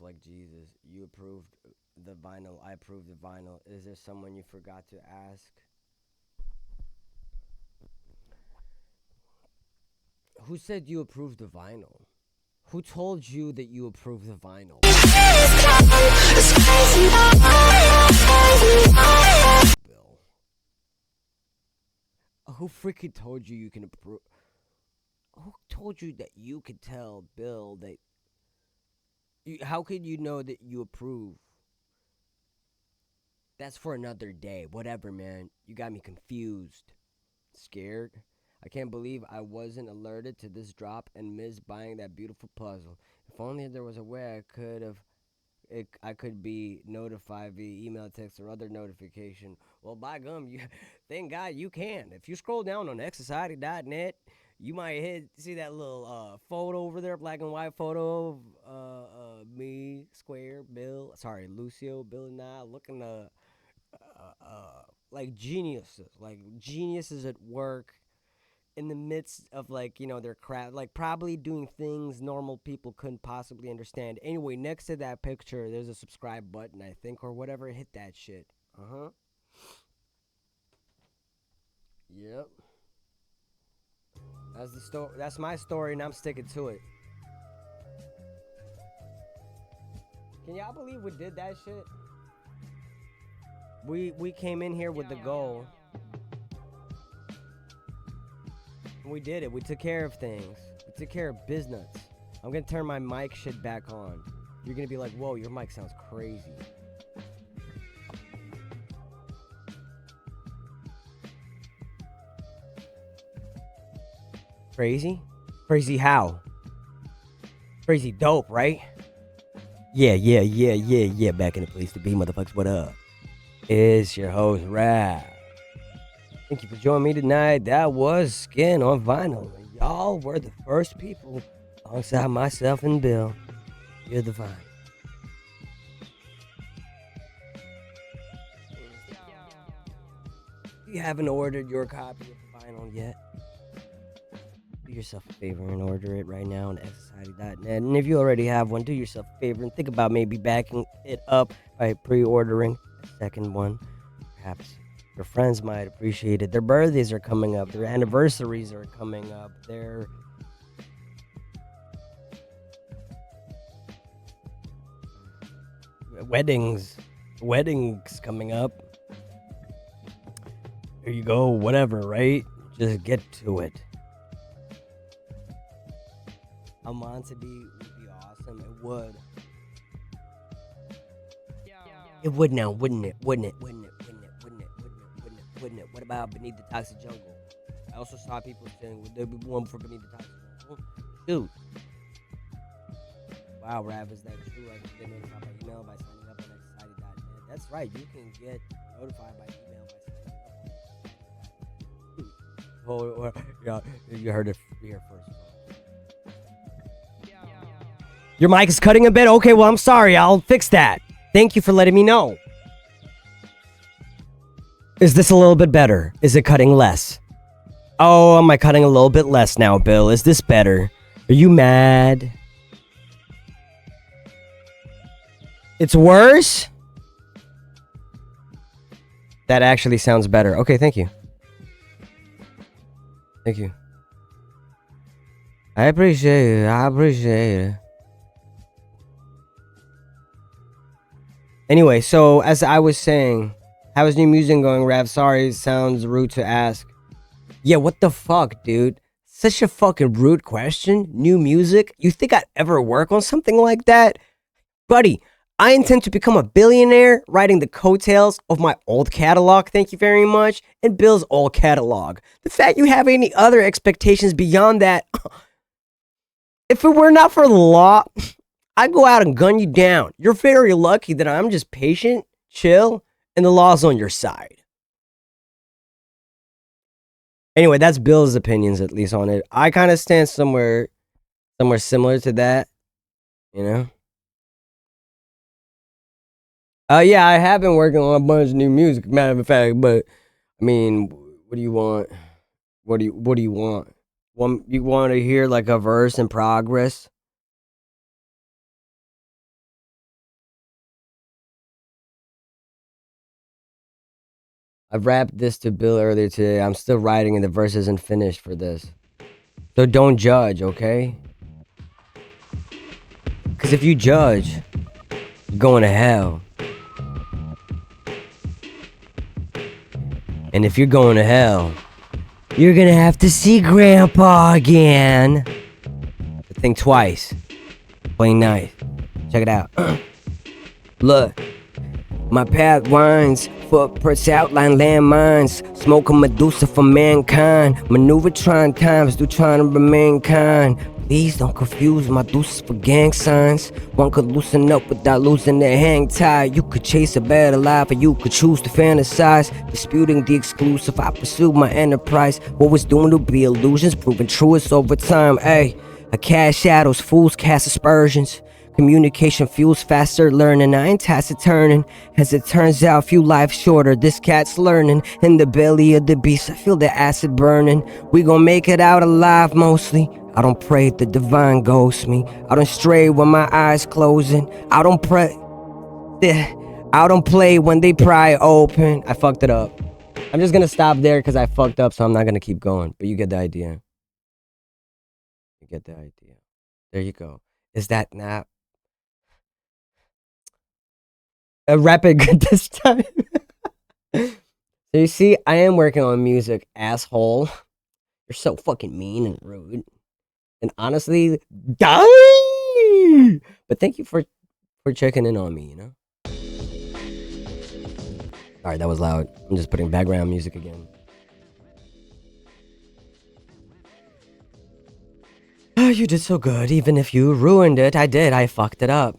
like Jesus. You approved the vinyl. I approved the vinyl. Is there someone you forgot to ask? Who said you approved the vinyl? Who told you that you approved the vinyl? Bill. Who freaking told you you can approve? Who told you that you could tell Bill that how could you know that you approve? That's for another day. Whatever, man. You got me confused. Scared? I can't believe I wasn't alerted to this drop and missed buying that beautiful puzzle. If only there was a way I could be notified via email, text, or other notification. Well, by gum, you thank God you can. If you scroll down on xsociety.net, you might see that little photo over there, black and white photo of me, Square, Bill, sorry, Lucio, Bill, and I looking like geniuses at work in the midst of their craft, like probably doing things normal people couldn't possibly understand. Anyway, next to that picture, there's a subscribe button, I think, or whatever. Hit that shit. Yep. That's the story. That's my story, and I'm sticking to it. Can y'all believe we did that shit? We came in here with the goal. We did it. We took care of things. We took care of business. I'm gonna turn my mic shit back on. You're gonna be like, whoa, your mic sounds crazy. Crazy? Crazy how? Crazy dope, right? Yeah. Back in the place to be, motherfuckers. What up? It's your host, Rap. Thank you for joining me tonight. That was Skin on Vinyl. Y'all were the first people, alongside myself and Bill. You're the vinyl. If you haven't ordered your copy of the vinyl yet, do yourself a favor and order it right now on xsociety.net. And if you already have one, do yourself a favor and think about maybe backing it up by pre-ordering a second one. Perhaps your friends might appreciate it. Their birthdays are coming up. Their anniversaries are coming up. Their weddings coming up. There you go. Whatever, right? Just get to it. A Montague would be awesome. It would. It would now, wouldn't it? Wouldn't it? What about Beneath the Toxic Jungle? I also saw people saying, would there be one for Beneath the Toxic Jungle? Shoot. Wow, Rav, is that true? I can get notified by email by signing up on xsociety.net. That's right, you can get notified by email by signing up on xsociety.net. Yeah, you heard it here first. Your mic is cutting a bit? Okay, well, I'm sorry. I'll fix that. Thank you for letting me know. Is this a little bit better? Is it cutting less? Oh, am I cutting a little bit less now, Bill? Is this better? Are you mad? It's worse? That actually sounds better. Okay, thank you. Thank you. I appreciate it. Anyway, so as I was saying, how is new music going, Rav? Sorry, it sounds rude to ask. Yeah, what the fuck, dude? Such a fucking rude question. New music? You think I'd ever work on something like that? Buddy, I intend to become a billionaire riding the coattails of my old catalog, thank you very much, and Bill's old catalog. The fact you have any other expectations beyond that, if it were not for the law, I'd go out and gun you down. You're very lucky that I'm just patient, chill, and the law's on your side. Anyway, that's Bill's opinions, at least, on it. I kind of stand somewhere similar to that, you know? Yeah, I have been working on a bunch of new music, matter of fact, but, I mean, what do you want? What do you want? You want to hear, like, a verse in progress? I've rapped this to Bill earlier today. I'm still writing and the verse isn't finished for this. So don't judge, okay? Because if you judge, you're going to hell. And if you're going to hell, you're going to have to see Grandpa again. Think twice. Plain nice. Check it out. Look. My path winds, footprints outline landmines. Smoke a Medusa for mankind. Maneuver trying times, do trying to remain kind. Please don't confuse Medusas for gang signs. One could loosen up without losing their hang tie. You could chase a better life, or you could choose to fantasize. Disputing the exclusive, I pursue my enterprise. What was doomed to be illusions, proving truest over time. Ayy, I cast shadows, fools cast aspersions. Communication fuels faster learning. I ain't taciturning. As it turns out, few lives shorter. This cat's learning. In the belly of the beast, I feel the acid burning. We gon' make it out alive mostly. I don't pray the divine ghosts me. I don't stray when my eyes closing. I don't pray. I don't play when they pry open. I fucked it up. I'm just gonna stop there because I fucked up, so I'm not gonna keep going. But you get the idea. You get the idea. There you go. Is that not a rapid good this time? So you see, I am working on music, asshole. You're so fucking mean and rude. And honestly, die! But thank you for checking in on me, you know? Alright, that was loud. I'm just putting background music again. Oh, you did so good. Even if you ruined it, I fucked it up.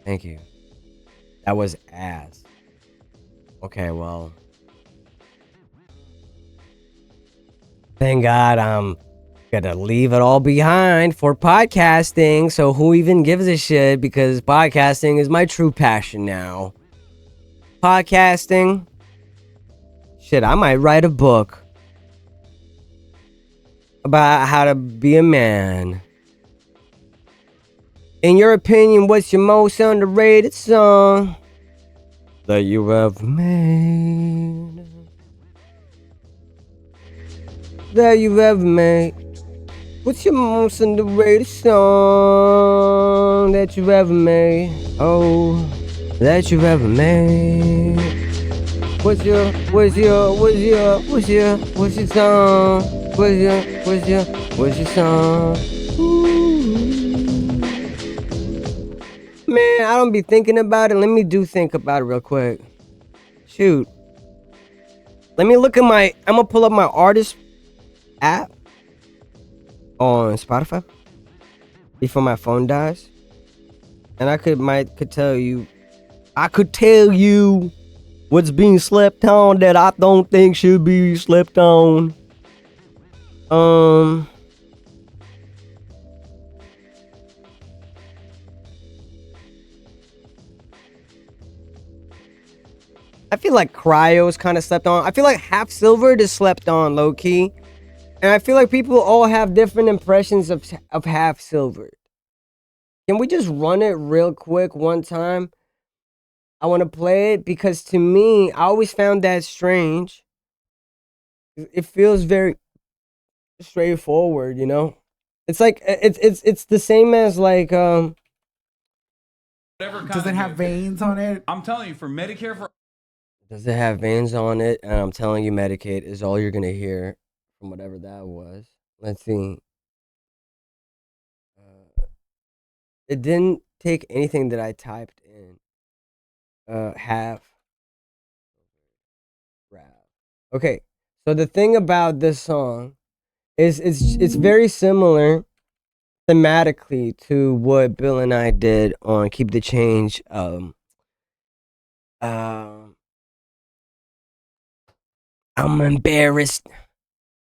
Thank you. That was ass. Okay, well. Thank God I'm gonna leave it all behind for podcasting. So who even gives a shit? Because podcasting is my true passion now. Podcasting. Shit, I might write a book about how to be a man. In your opinion, what's your most underrated song that you ever made? That you've ever made? What's your most underrated song that you've ever made? Oh, that you've ever made. What's your song? What's your song? Man, I don't be thinking about it. Let me think about it real quick. Shoot. Let me look at I'm gonna pull up my artist app on Spotify before my phone dies. And I could tell you what's being slept on that I don't think should be slept on. I feel like Cryo is kind of slept on. I feel like Half Silvered is slept on, low key. And I feel like people all have different impressions of Half Silvered. Can we just run it real quick one time? I want to play it because to me, I always found that strange. It feels very straightforward, you know? It's like it's the same as like Does it have veins on it? I'm telling you, for Medicare for does it have veins on it? And I'm telling you, Medicaid is all you're gonna hear from whatever that was. Let's see. It didn't take anything that I typed in. Half rap. Okay, so the thing about this song is it's very similar thematically to what Bill and I did on Keep the Change. I'm embarrassed.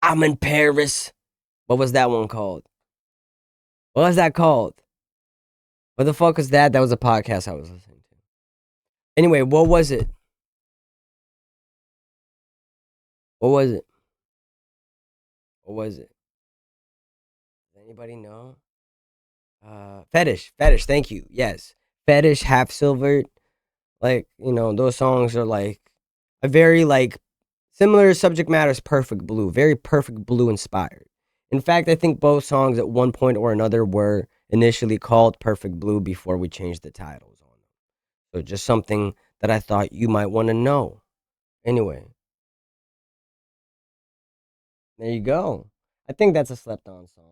I'm in Paris. What was that one called? What was that called? What the fuck was that? That was a podcast I was listening to. Anyway, what was it? What was it? What was it? Does anybody know? Fetish. Thank you. Yes. Fetish, Half Silvered. Like, you know, those songs are like a very like similar subject matter as Perfect Blue, very Perfect Blue inspired. In fact, I think both songs at one point or another were initially called Perfect Blue before we changed the titles on them. So just something that I thought you might want to know. Anyway, there you go. I think that's a slept on song.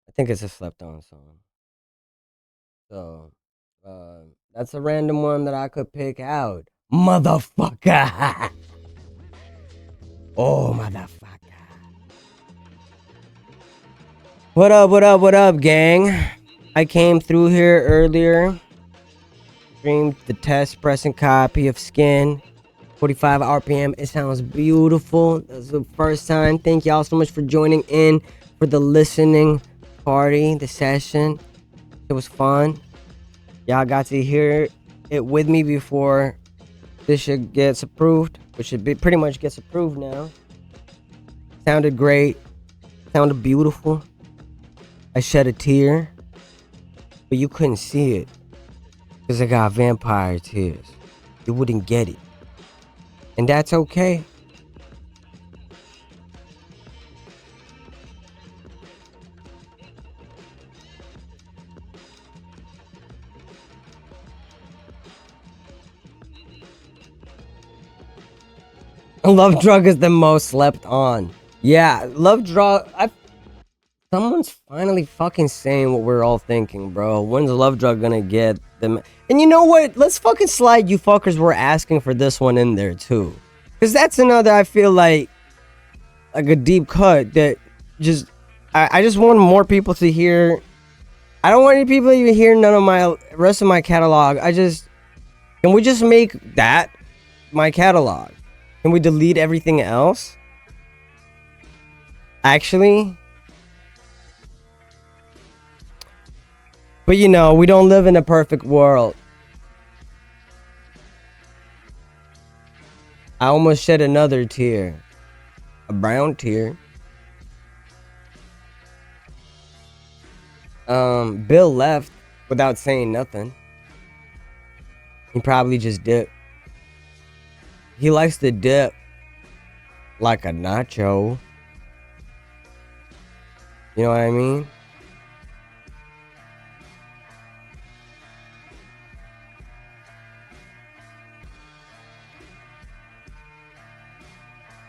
I think it's a slept on song. So, uh, that's a random one that I could pick out. Motherfucker. Oh, motherfucker. What up, what up, what up, gang? I came through here earlier, streamed the test pressing copy of Skin, 45 RPM. It sounds beautiful. That's the first time. Thank y'all so much for joining in for the listening party, the session. It was fun. Y'all got to hear it with me before this shit gets approved, which should be pretty much gets approved now. Sounded great. Sounded beautiful. I shed a tear, but you couldn't see it because I got vampire tears. You wouldn't get it. And that's okay. Love Drug is the most slept on. Yeah, Love Drug. Someone's finally fucking saying what we're all thinking, bro. When's Love Drug gonna get them? And you know what? Let's fucking slide you fuckers were asking for this one in there too. Because that's another, I feel like a deep cut that just, I just want more people to hear. I don't want any people to even hear none of my rest of my catalog. Can we just make that my catalog? Can we delete everything else? Actually, but you know, we don't live in a perfect world. I almost shed another tear. A brown tear. Bill left without saying nothing. He probably just dipped. He likes to dip like a nacho. You know what I mean?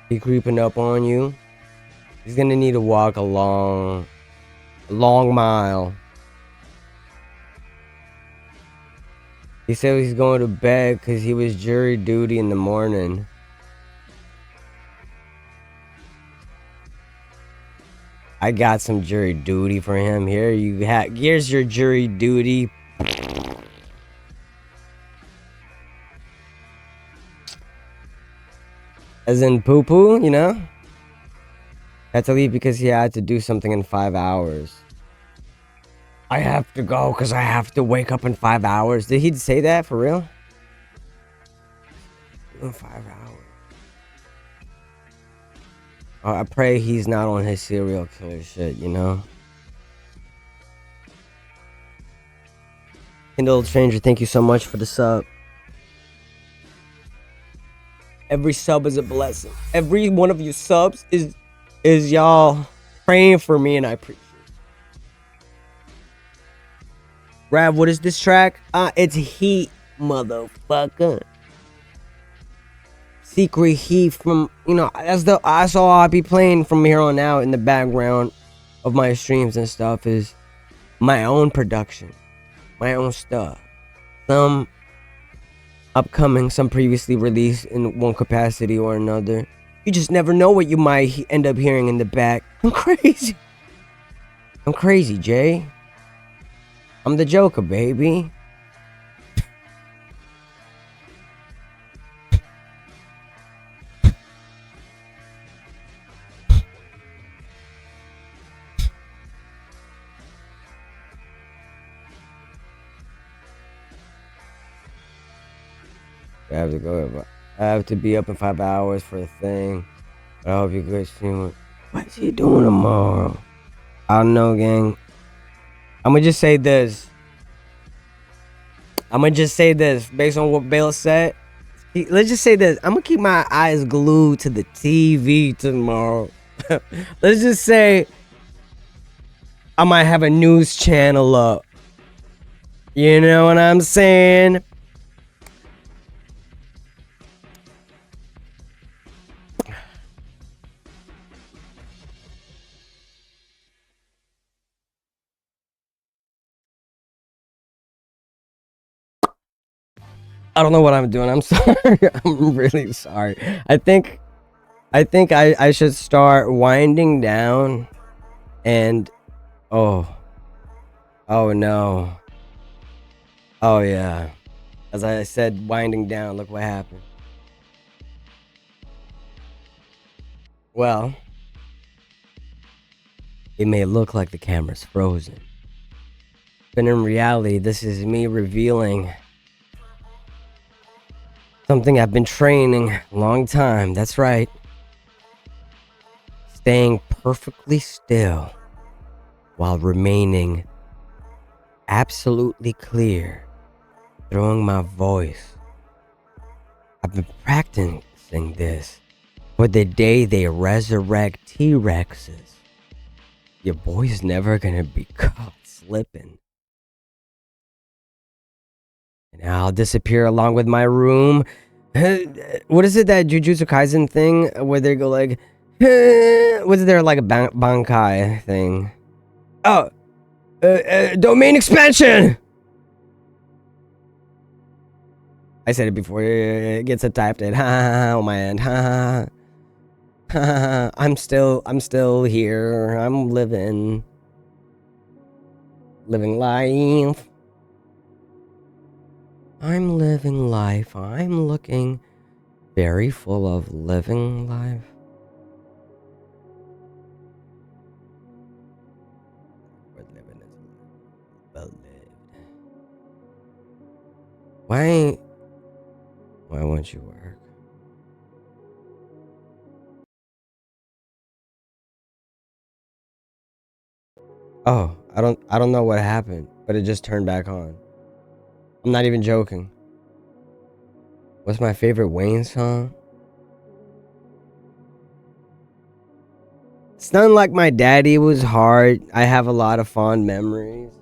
He creeping up on you. He's gonna need to walk a long mile. He said he's going to bed because he was jury duty in the morning. I got some jury duty for him. Here's your jury duty. As in poo poo, you know? Had to leave because he had to do something in 5 hours. I have to go because I have to wake up in 5 hours. Did he say that for real? In 5 hours. Oh, I pray he's not on his serial killer shit, you know? Kindle Stranger, thank you so much for the sub. Every sub is a blessing. Every one of you subs is y'all praying for me, and I appreciate it. Rav, what is this track? It's Heat, motherfucker. Secret Heat from, you know, that's all I'll be playing from here on out in the background of my streams and stuff is my own production, my own stuff. Some upcoming, some previously released in one capacity or another. You just never know what you might end up hearing in the back. I'm crazy. I'm crazy, Jay. I'm the Joker, baby. I have to be up in 5 hours for a thing. But I hope you guys see what's he doing tomorrow? I don't know, gang. I'm gonna just say this. I'm gonna just say this based on what Bale said. Let's just say this. I'm gonna keep my eyes glued to the TV tomorrow. Let's just say I might have a news channel up. You know what I'm saying? I don't know what I'm doing. I'm sorry. I'm really sorry. I think I should start winding down and oh no. Oh yeah. As I said, winding down, look what happened. Well, it may look like the camera's frozen, but in reality, this is me revealing something I've been training a long time. That's right. Staying perfectly still while remaining absolutely clear, throwing my voice. I've been practicing this for the day they resurrect T-Rexes. Your boy's never gonna be caught slipping. And I'll disappear along with my room. What is it, that Jujutsu Kaisen thing where they go like, what's there, like a Bankai thing? Oh, domain expansion! I said it before, it gets a typed in, on my end, I'm still here, I'm living life. I'm living life, I'm looking very full of living life. What living is well lived. Why won't you work? Oh, I don't know what happened, but it just turned back on. I'm not even joking. What's my favorite Wayne song? Stunning Like My Daddy was hard. I have a lot of fond memories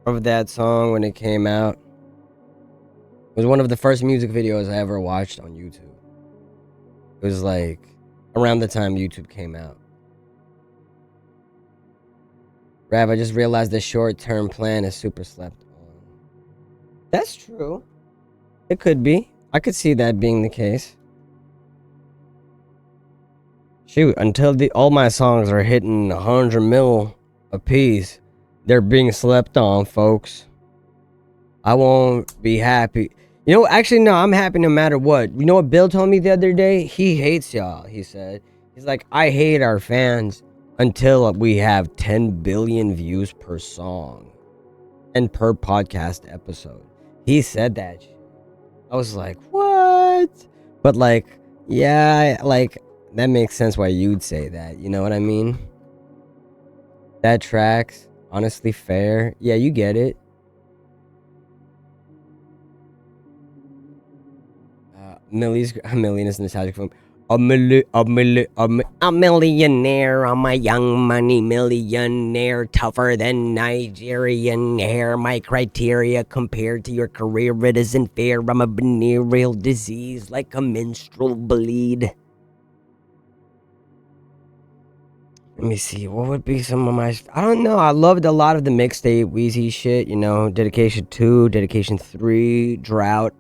of that song when it came out. It was one of the first music videos I ever watched on YouTube. It was like around the time YouTube came out. Rav, I just realized the short-term plan is super slept on. That's true. It could be. I could see that being the case. Shoot, until all my songs are hitting 100 mil a piece, they're being slept on, folks. I won't be happy. You know, actually, no, I'm happy no matter what. You know what Bill told me the other day? He hates y'all, he said. He's like, I hate our fans until we have 10 billion views per song and per podcast episode. He said that shit. I was like, what? But like, yeah, like, that makes sense why you'd say that. You know what I mean? That tracks. Honestly, fair. Yeah, you get it. A million is nostalgic film. A millionaire. I'm a young money millionaire, tougher than Nigerian hair. My criteria compared to your career, it isn't fair. I'm a venereal disease like a menstrual bleed. Let me see, what would be some of my... I don't know, I loved a lot of the mixtape Wheezy shit, you know, Dedication 2, Dedication 3, Drought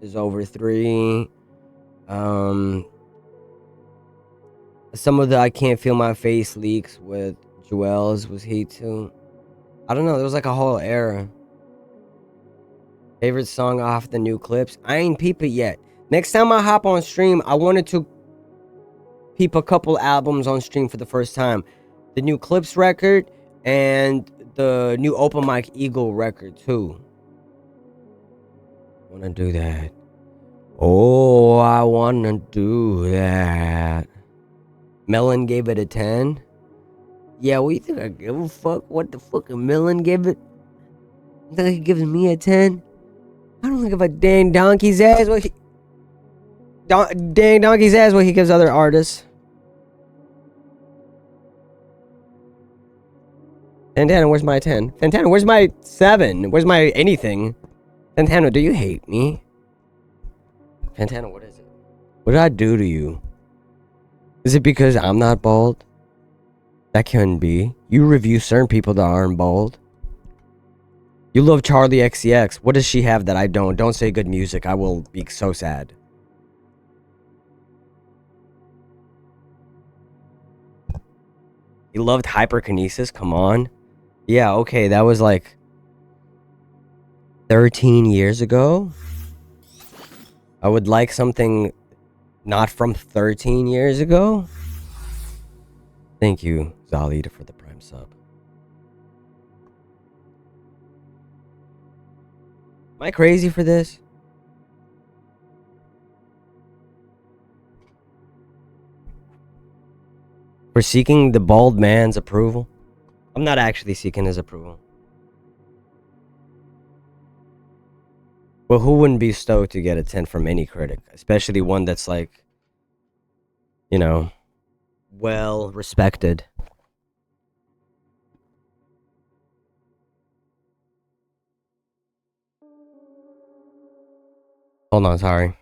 is over 3. Some of the I Can't Feel My Face leaks with Jewels was heat too. I don't know, there was like a whole era. Favorite song off the new clips? I ain't peep it yet. Next time I hop on stream, I wanted to peep a couple albums on stream for the first time. The new Clips record and the new Open Mike Eagle record too. Wanna do that. Oh, I wanna do that. Melon gave it a 10. Yeah, what you think I give a fuck? What the fuck? Melon gave it? You think he gives me a 10? I don't give a dang donkey's ass what he... dang donkey's ass what he gives other artists. Santana, where's my 10? Santana, where's my 7? Where's my anything? Santana, do you hate me? Santana, what is it? What did I do to you? Is it because I'm not bald? That couldn't be. You review certain people that aren't bald. You love Charlie XCX. What does she have that I don't? Don't say good music. I will be so sad. You loved Hyperkinesis? Come on. Yeah, okay. That was like 13 years ago. I would like something not from 13 years ago. Thank you, Zalid, for the prime sub. Am I crazy for this? For seeking the bald man's approval? I'm not actually seeking his approval. Well, who wouldn't be stoked to get a 10 from any critic? Especially one that's like, you know, well respected. Hold on, sorry.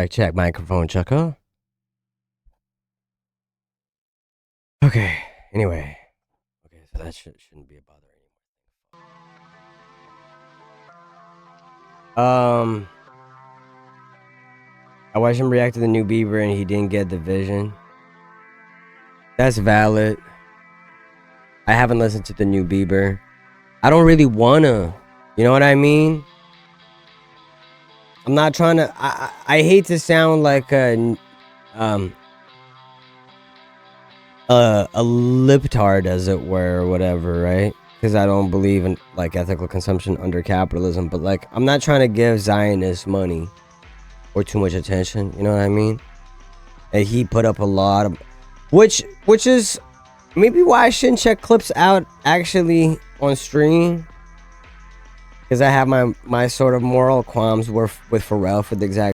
Check, microphone checker. Okay, anyway. Okay, so that shouldn't be a bother anymore. I watched him react to the new Bieber and he didn't get the vision. That's valid. I haven't listened to the new Bieber. I don't really wanna. You know what I mean? I'm not trying to. I hate to sound like a libtard, as it were, or whatever, right? Because I don't believe in like ethical consumption under capitalism. But like, I'm not trying to give Zionists money or too much attention. You know what I mean? And he put up a lot of, which is maybe why I shouldn't check clips out actually on stream. Because I have my sort of moral qualms with Pharrell for the exact